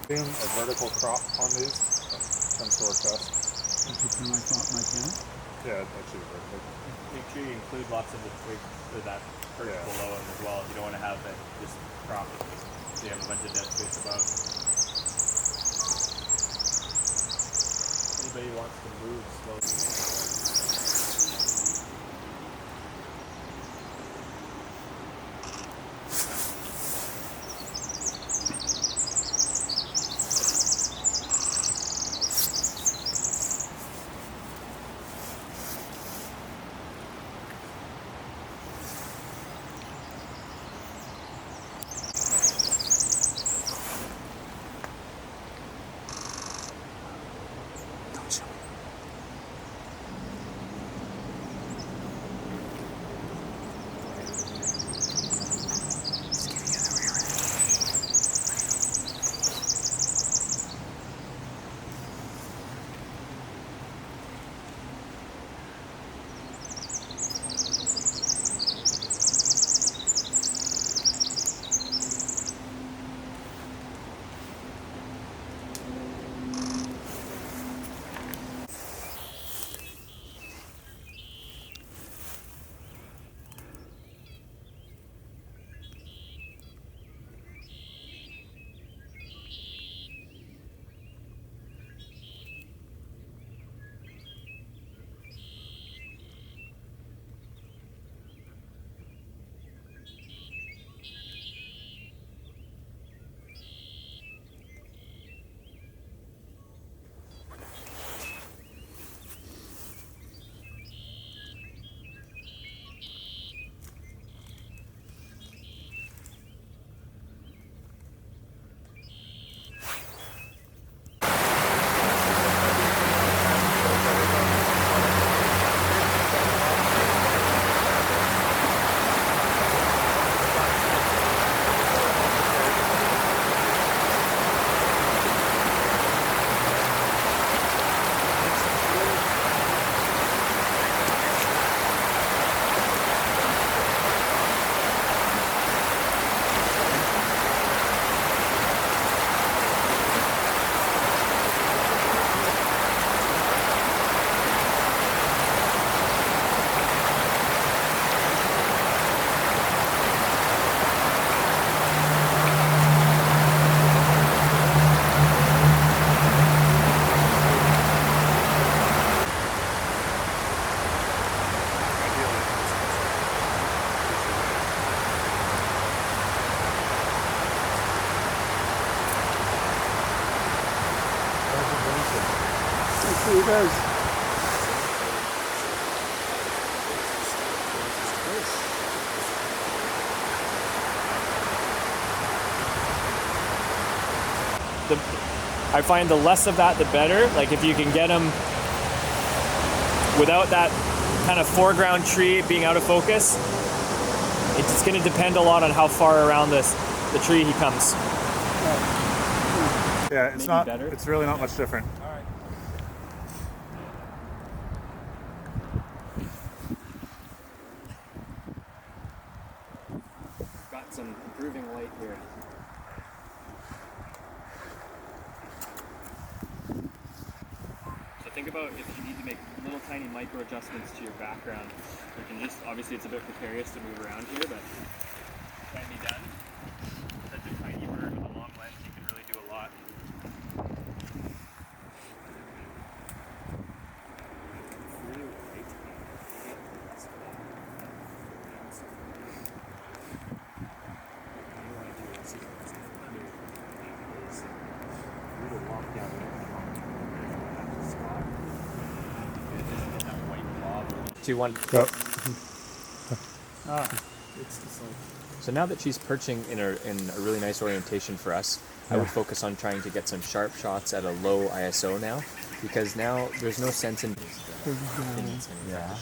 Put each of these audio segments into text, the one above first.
A vertical crop on these tends to work best. Did you turn my camera? Yeah, actually vertical. Make sure you include lots of the twig or that perch below them as well. You don't want to have it just crop so you have a bunch of dead space above. Anybody wants to move slowly. He does. I find the less of that, the better. Like if you can get them without that kind of foreground tree being out of focus, it's going to depend a lot on how far around the tree he comes. Yeah, it's not. Better. It's really not much different. All right. Got some improving light here. So think about if you need to make little tiny micro adjustments to your background. You can just, obviously it's a bit precarious to move around here, but it can be done. Such a tiny bird with a long lens, you can really do a lot. Two, one, go. So now that she's perching in a really nice orientation for us, I would focus on trying to get some sharp shots at a low ISO now, because now there's no sense in. Yeah.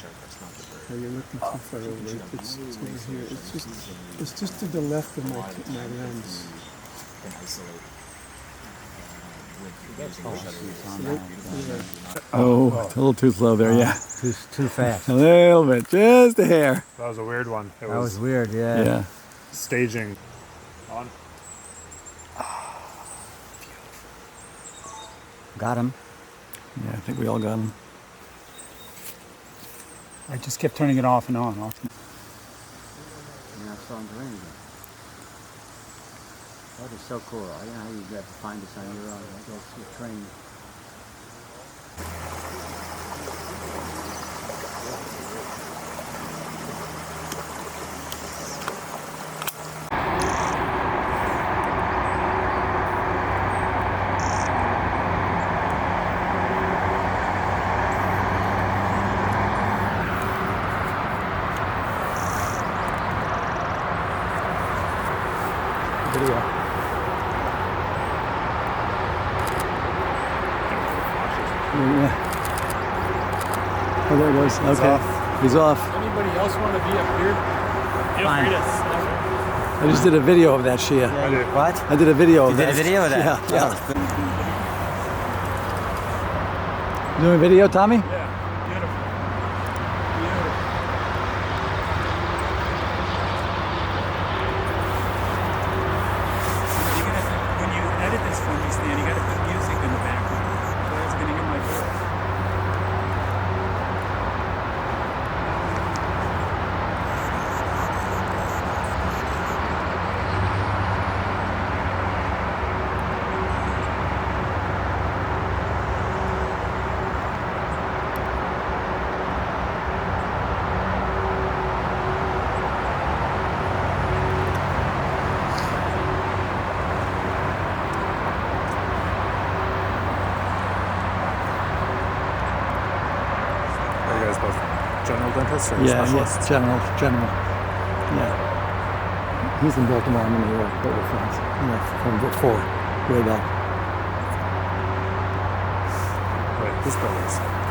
Oh, you're looking too far over. It's over here. It's just to the left of my lens. Oh, a little too slow there, yeah. Too fast. A little bit, just a hair. That was a weird one. That was weird, yeah. Staging. On. got him. Yeah, I think we all got him. I just kept turning it off and on. You're not starting to rain again. That is so cool. I don't know how you got to find this on your own. I guess your train. Video. Yeah. Oh, there it goes. Okay. He's off. Anybody else want to be up here? Feel free to I just did a video of that Shia. What? I did a video You of did that. a video of that? Yeah. You doing a video, Tommy? Yeah, beautiful. Beautiful. You're gonna, when you edit this for me, Stan, you gotta put music in the background. Otherwise, you're gonna hear my voice. Are you guys both general dentists or Yeah, specialists? yes, general. Yeah. He's in Baltimore, I'm in New York, but we're friends. From before, way back. Wait, who's brothers?